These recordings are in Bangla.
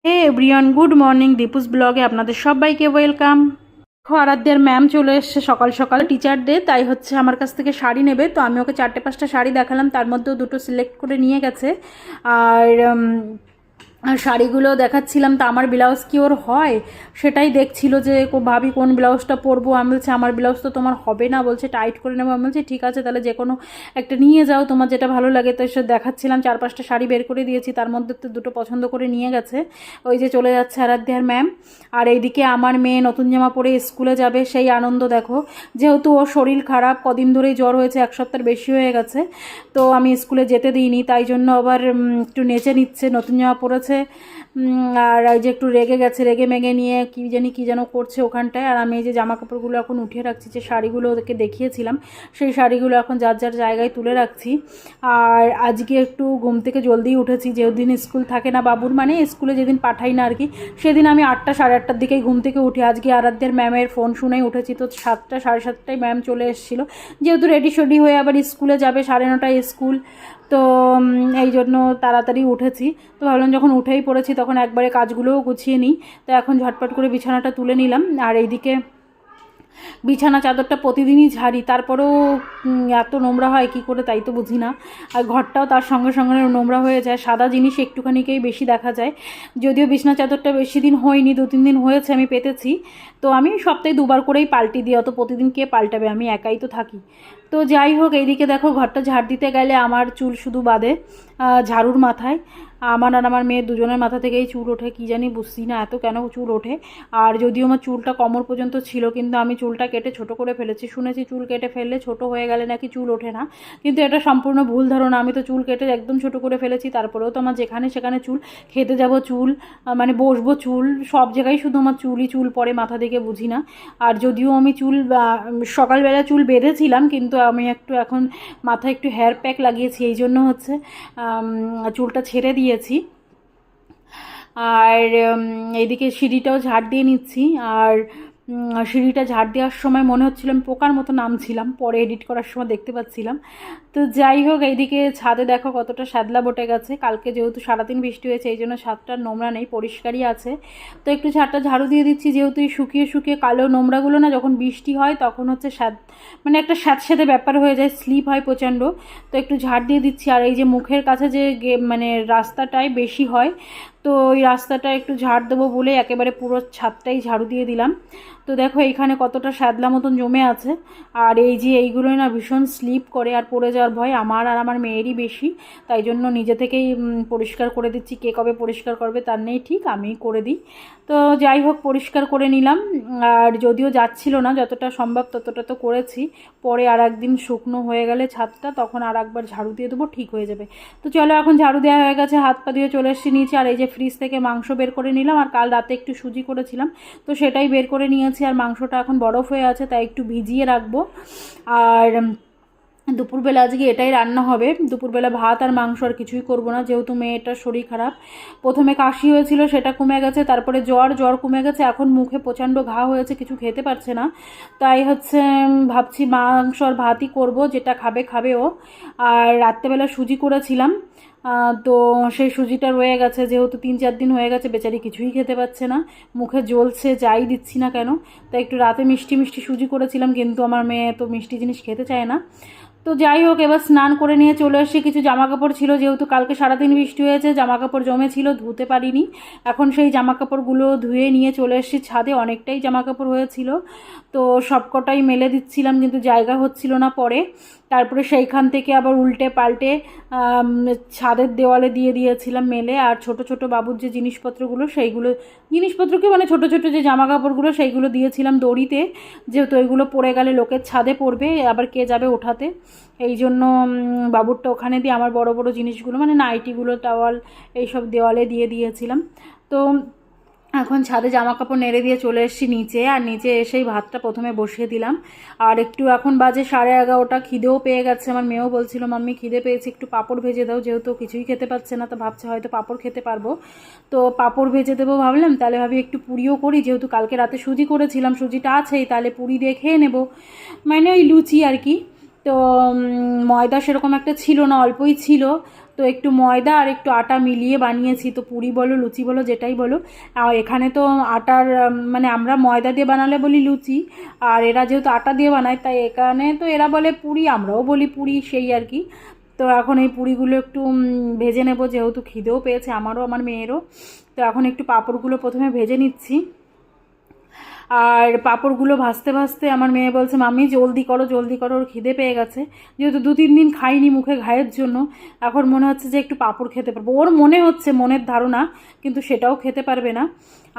হে এভরিওয়ান, গুড মর্নিং। দীপুস ব্লগে আপনাদের সবাইকে ওয়েলকাম। আরাধ্যের ম্যাম চলে এসছে সকাল সকাল, টিচার ডে, তাই হচ্ছে আমার কাছ থেকে শাড়ি নেবে। তো আমি ওকে 4-5টা শাড়ি দেখালাম, তার মধ্যেও দুটো সিলেক্ট করে নিয়ে গেছে। আর শাড়িগুলো দেখাচ্ছিলাম, তো আমার ব্লাউজ কি ওর হয় সেটাই দেখছিল যে ভাবি কোন ব্লাউজটা পরবো। আমি বলছি আমার ব্লাউজ তো তোমার হবে না, বলছে টাইট করে নেবো। আমি বলছি ঠিক আছে, তাহলে যে কোনো একটা নিয়ে যাও, তোমার যেটা ভালো লাগে। তো এসে দেখাচ্ছিলাম, 4-5টা শাড়ি বের করে দিয়েছি, তার মধ্যে তো দুটো পছন্দ করে নিয়ে গেছে। ওই যে চলে যাচ্ছে আরাধ্যার ম্যাম। আর এইদিকে আমার মেয়ে নতুন জামা পরে স্কুলে যাবে, সেই আনন্দ দেখো। যেহেতু ওর শরীর খারাপ, কদিন ধরেই জ্বর হয়েছে, 1 সপ্তাহের বেশি হয়ে গেছে, তো আমি স্কুলে যেতে দিইনি, তাই জন্য আবার একটু নেচে নিচ্ছে, নতুন জামা পরেছে। আর এই যে একটু রেগে গেছে, রেগে মেগে নিয়ে কী যেন করছে ওখানটায়। আর আমি এই যে জামা কাপড়গুলো এখন উঠিয়ে রাখছি, যে শাড়িগুলো ওদেরকে দেখিয়েছিলাম সেই শাড়িগুলো এখন যার যার জায়গায় তুলে রাখছি। আর আজকে একটু ঘুম থেকে জলদিই উঠেছি, যেদিন স্কুল থাকে না বাবুর, মানে স্কুলে যেদিন পাঠাই না আর কি, সেদিন আমি 8টা সাড়ে 8টার দিকেই ঘুম থেকে উঠি। আজকে আরাধ্যের ম্যামের ফোন শুনেই উঠেছি, তো 7টা সাড়ে 7টায় ম্যাম চলে এসেছিলো, যেহেতু রেডি শেডি হয়ে আবার স্কুলে যাবে, 9:30টায় স্কুল। তো এই জন্য তাড়াতাড়ি উঠেছি। তো ভাবলাম যখন উঠেই পড়েছি তখন একবারে কাজগুলোও গুছিয়ে নিই। তো এখন ঝটপট করে বিছানাটা তুলে নিলাম। আর এইদিকে বিছানা চাদরটা প্রতিদিনই ঝাড়ি, তারপরেও এত নোংরা হয় কি করে তাই তো বুঝি না। আর ঘরটাও তার সঙ্গে সঙ্গে নোংরা হয়ে যায়, সাদা জিনিস একটুখানিকেই বেশি দেখা যায়। যদিও বিছানা চাদরটা বেশি দিন হয়নি, 2-3 দিন হয়েছে আমি পেতেছি। তো আমি সপ্তাহে 2বার করেই পাল্টি দিই, অত প্রতিদিন কে পাল্টাবে, আমি একাই তো থাকি। তো যাই হোক, এইদিকে দেখো ঘরটা ঝাড় দিতে গেলে আমার চুল শুধু বাঁধে ঝাড়ুর মাথায়। আমার আর আমার মেয়ের দুজনের মাথা থেকেই চুল ওঠে, কী জানি বুঝছি না এত কেন চুল ওঠে। আর যদিও আমার চুলটা কোমর পর্যন্ত ছিল, কিন্তু আমি চুলটা কেটে ছোট করে ফেলেছি। শুনেছি চুল কেটে ফেললে ছোট হয়ে গেলে নাকি চুল ওঠে না, কিন্তু এটা সম্পূর্ণ ভুল ধারণা। আমি তো চুল কেটে একদম ছোট করে ফেলেছি, তারপরেও তো আমার যেখানে সেখানে চুল, খেতে যাব চুল, মানে বসবো চুল, সব জায়গায় শুধু আমার চুলই চুল পরে, মাথা থেকে বুঝি না। আর যদিও আমি চুল সকালবেলা চুল বেঁধেছিলাম, কিন্তু আমি একটু এখন মাথায় একটু হেয়ার প্যাক লাগিয়েছি, এই জন্য হচ্ছে চুলটা ছেড়ে দিয়েছি। আর এইদিকে সিঁড়িটাও ঝাড় দিয়ে নিচ্ছি। আর সিঁড়িটা ঝাড় দেওয়ার সময় মনে হচ্ছিল আমি পোকার মতো নামছিলাম, পরে এডিট করার সময় দেখতে পাচ্ছিলাম। তো যাই হোক, এইদিকে ছাদে দেখো কতটা শ্যাদলা বটে গেছে। কালকে যেহেতু সারাদিন বৃষ্টি হয়েছে, এই জন্য ছাদটার নোংরা নেই, পরিষ্কারই আছে। তো একটু ছাদটা ঝাড়ু দিয়ে দিচ্ছি, যেহেতু এই শুকিয়ে শুকিয়ে কালো নোংরাগুলো না যখন বৃষ্টি হয় তখন হচ্ছে মানে একটা স্যাঁতস্যাঁতে ব্যাপার হয়ে যায়, স্লিপ হয় প্রচণ্ড। তো একটু ঝাড় দিয়ে দিচ্ছি। আর এই যে মুখের কাছে যে মানে রাস্তাটায় বেশি হয়, তো ওই রাস্তাটা একটু ঝাড় দেবো বলে একেবারে পুরো ছাদটাই ঝাড়ু দিয়ে দিলাম। তো দেখো এইখানে কতটা শ্যাদলা মতন জমে আছে। আর এই যে এইগুলোই না ভীষণ স্লিপ করে, আর পড়ে যাওয়ার ভয় আমার আর আমার মেয়েরই বেশি, তাই জন্য নিজে থেকেই পরিষ্কার করে দিচ্ছি। কে কবে পরিষ্কার করবে তার নেই ঠিক, আমিই করে দিই। তো যাই হোক, পরিষ্কার করে নিলাম। আর যদিও যাচ্ছিল না, যতটা সম্ভব ততটা তো করেছি। পরে আর একদিন শুকনো হয়ে গেলে ছাদটা, তখন আর একবার ঝাড়ু দিয়ে দেবো, ঠিক হয়ে যাবে। তো চলো, এখন ঝাড়ু দেওয়া হয়ে গেছে, হাত পা দিয়ে চলে এসেছি নিচে। আর এই যে ফ্রিজ থেকে মাংস বের করে নিলাম, আর কাল রাতে একটু সুজি করেছিলাম, তো সেটাই বের করে নিয়েছি। আর মাংসটা এখন বরফ হয়ে আছে, তাই একটু ভিজিয়ে রাখবো। আর দুপুরবেলা আজকে এটাই রান্না হবে। দুপুরবেলা ভাত আর মাংস, আর কিছুই করব না, যেহেতু মেয়েটার শরীর খারাপ। প্রথমে কাশি হয়েছিল, সেটা কমে গেছে, তারপরে জ্বর কমে গেছে, এখন মুখে প্রচণ্ড ঘা হয়েছে, কিছু খেতে পারছে না। তাই হচ্ছে ভাবছি মাংস আর ভাতই করব, যেটা খাবে ও। আর রাত্রেবেলা সুজি করেছিলাম, তো সেই সুজিটা রয়ে গেছে, যেহেতু 3-4 দিন হয়ে গেছে, বেচারি কিছুই খেতে পাচ্ছে না, মুখে জ্বলছে যাই দিচ্ছি না কেন। তাই একটু রাতে মিষ্টি মিষ্টি সুজি করেছিলাম, কিন্তু আমার মেয়ে তো মিষ্টি জিনিস খেতে চায় না। তো যাই হোক, এবার স্নান করে নিয়ে চলে এসেছি। কিছু জামাকাপড় ছিল, যেহেতু কালকে সারাদিন বৃষ্টি হয়েছে, জামাকাপড় জমেছিল, ধুতে পারিনি। এখন সেই জামাকাপড়গুলো ধুয়ে নিয়ে চলে এসেছি ছাদে, অনেকটাই জামাকাপড় হয়েছিল, তো সবকটাই মেলে দিচ্ছিলাম, কিন্তু জায়গা হচ্ছিল না পরে। তারপরে সেইখান থেকে আবার উল্টে পাল্টে ছাদের দেওয়ালে দিয়ে দিয়েছিলাম মেলে। আর ছোট ছোট বাবুর যে জিনিসপত্রগুলো, জিনিসপত্রকে মানে ছোট ছোট যে জামা কাপড়গুলো, সেইগুলো দিয়েছিলাম দড়িতে, যেহেতু ওইগুলো পড়ে গেলে লোকের ছাদে পড়বে, আবার কে যাবে ওঠাতে। এই জন্য বাবুরটা ওখানে দিয়ে আমার বড় বড় জিনিসগুলো, মানে নাইটিগুলো, টাওয়াল, এইসব দেওয়ালে দিয়ে দিয়েছিলাম। তো এখন ছাদে জামা কাপড় নেড়ে দিয়ে চলে এসেছি নিচে। আর নিচে এসেই ভাতটা প্রথমে বসিয়ে দিলাম। আর একটু এখন বাজে 11:30, খিদেও পেয়ে গেছে। আমার মেয়েও বলছিল মাম্মি খিদে পেয়েছে, একটু পাঁপড় ভেজে দাও, যেহেতু কিছুই খেতে পাচ্ছে না, তো ভাবছে হয়তো পাঁপড় খেতে পারবো, তো পাঁপড় ভেজে দেবো ভাবলাম। তাহলে ভাবি একটু পুরিও করি, যেহেতু কালকে রাতে সুজি করেছিলাম, সুজিটা আছেই, তাহলে পুরি দিয়ে খেয়ে নেবো, মানে ওই লুচি আর কি। তো ময়দা সেরকম একটা ছিল না, অল্পই ছিল। তো তো একটু ময়দা আর একটু আটা মিলিয়ে বানিয়েছি। তো পুরি বলো লুচি বলো যেটাই বলো, আর এখানে তো আটার মানে আমরা ময়দা দিয়ে বানালে বলি লুচি, আর এরা যেহেতু আটা দিয়ে বানায় তাই এখানে তো এরা বলে পুরি, আমরাও বলি পুরি, সেই আর কি। তো এখন এই পুরিগুলো একটু ভেজে নেব, যেহেতু খিদেও পেয়েছে আমারও আমার মেয়েরও। তো এখন একটু পাঁপড়গুলো প্রথমে ভেজে নিচ্ছি। আর পাঁপড়গুলো ভাজতে ভাজতে আমার মেয়ে বলছে মাম্মি জলদি করো জলদি করো, ওর খিদে পেয়ে গেছে, যেহেতু 2-3 দিন খাইনি মুখে ঘায়ের জন্য। এখন মনে হচ্ছে যে একটু পাঁপড় খেতে পারবো, ওর মনে হচ্ছে, মনের ধারণা, কিন্তু সেটাও খেতে পারবে না।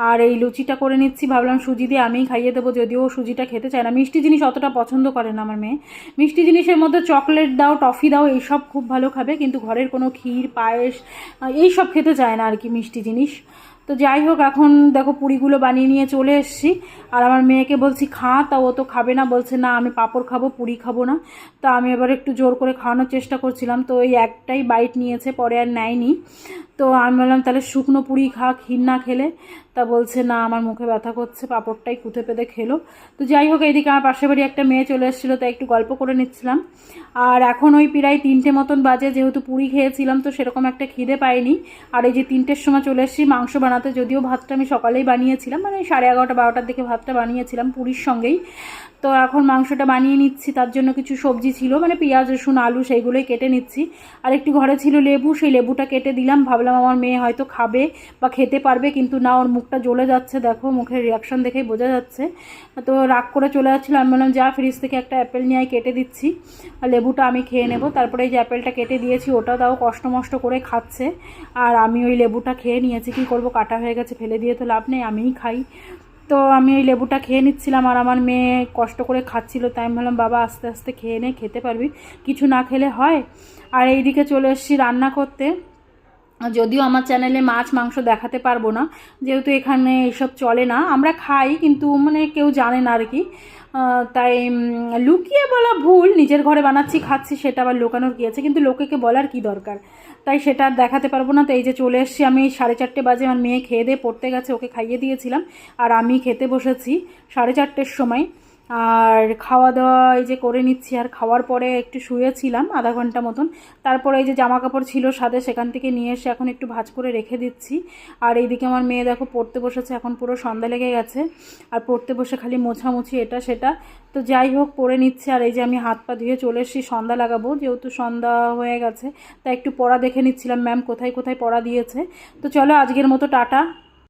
আর এই লুচিটা করে নিচ্ছি, ভাবলাম সুজি দিয়ে আমিই খাইয়ে দেবো, যদিও সুজিটা খেতে চায় না, মিষ্টি জিনিস অতটা পছন্দ করে না আমার মেয়ে। মিষ্টি জিনিসের মধ্যে চকলেট দাও, টফি দাও, এইসব খুব ভালো খাবে, কিন্তু ঘরের কোনো ক্ষীর পায়েস এইসব খেতে চায় না আর কি, মিষ্টি জিনিস। তো যাই হোক, এখন দেখো পুরিগুলো বানিয়ে নিয়ে চলে এসেছি। আর আমার মেয়েকে বলছি খা, তা ও তো খাবে না, বলছে না আমি পাঁপড় খাবো, পুরি খাবো না। তা আমি এবার একটু জোর করে খাওয়ানোর চেষ্টা করছিলাম, তো ওই একটাই বাইট নিয়েছে, পরে আর নেয়নি। তো আমি বললাম তাহলে শুকনো পুরি খা, ক্ষীর না খেলে। তা বলছে না আমার মুখে ব্যথা করছে, পাঁপড়টাই কুথে পেতে খেলো। তো যাই হোক, এইদিকে আমার পাশের বাড়ি একটা মেয়ে চলে এসেছিলো, তাই একটু গল্প করে নিচ্ছিলাম। আর এখন ওই প্রায় 3টে মতন বাজে, যেহেতু পুরি খেয়েছিলাম তো সেরকম একটা খিদে পাইনি। আর এই যে 3টের সময় চলে এসেছি মাংস বানাতে, যদিও ভাতটা আমি সকালেই বানিয়েছিলাম, মানে 11:30-12টার দিকে ভাতটা বানিয়েছিলাম পুরির সঙ্গেই। তো এখন মাংসটা বানিয়ে নিচ্ছি, তার জন্য কিছু সবজি ছিল, মানে পেঁয়াজ রসুন আলু সেইগুলোই কেটে নিচ্ছি। আর একটু ঘরে ছিল লেবু, সেই লেবুটা কেটে দিলাম, ভাবলাম আমার মেয়ে হয়তো খাবে বা খেতে পারবে, কিন্তু না, ওর মুখটা জ্বলে যাচ্ছে, দেখো মুখের রিয়াকশান দেখেই বোঝা যাচ্ছে। তো রাগ করে চলে যাচ্ছিলো, আমি বললাম যা ফ্রিজ থেকে একটা অ্যাপেল নিয়ে কেটে দিচ্ছি, আর লেবুটা আমি খেয়ে নেব। তারপরে এই যে অ্যাপেলটা কেটে দিয়েছি, ওটা তাও কষ্ট মষ্ট করে খাচ্ছে, আর আমি ওই লেবুটা খেয়ে নিয়েছি। কী করবো, কাটা হয়ে গেছে, ফেলে দিয়ে তো লাভ নেই, আমিই খাই। তো আমি ওই লেবুটা খেয়ে নিচ্ছিলাম, আর আমার মেয়ে কষ্ট করে খাচ্ছিল, তাই আমি বললাম বাবা আস্তে আস্তে খেয়ে নে, খেতে পারবি, কিছু না খেলে হয়। আর এইদিকে চলে এসেছি রান্না করতে। যদিও আমার চ্যানেলে মাছ মাংস দেখাতে পারবো না, যেহেতু এখানে এসব চলে না, আমরা খাই কিন্তু মানে কেউ জানে না আর কি। তাই লুকিয়ে বলা ভুল, নিজের ঘরে বানাচ্ছি খাচ্ছি, সেটা আবার লুকানোর কী আছে, কিন্তু লোকেকে বলার কি দরকার, তাই সেটা আর দেখাতে পারবো না। তো এই যে চলে এসেছি আমি, 4:30 বাজে, আমার মেয়ে খেয়ে দিয়ে পড়তে গেছে, ওকে খাইয়ে দিয়েছিলাম, আর আমি খেতে বসেছি 4:30-র সময়। আর খাওয়া দাওয়া এই যে করে নিচ্ছি, আর খাওয়ার পরে একটু শুয়েছিলাম আধা ঘন্টা মতন। তারপরে এই যে জামা কাপড় ছিল সাথে, সেখান থেকে নিয়ে এসে এখন একটু ভাঁজ করে রেখে দিচ্ছি। আর এইদিকে আমার মেয়ে দেখো পড়তে বসেছে, এখন পুরো সন্ধ্যা লেগে গেছে, আর পড়তে বসে খালি মোছামুছি এটা সেটা। তো যাই হোক পড়ে নিচ্ছে। আর এই যে আমি হাত পা ধুয়ে চলে এসেছি সন্ধ্যা লাগাবো, যেহেতু সন্ধ্যা হয়ে গেছে, তাই একটু পড়া দেখে নিচ্ছিলাম ম্যাম কোথায় কোথায় পড়া দিয়েছে। তো চলো আজকের মতো টাটা।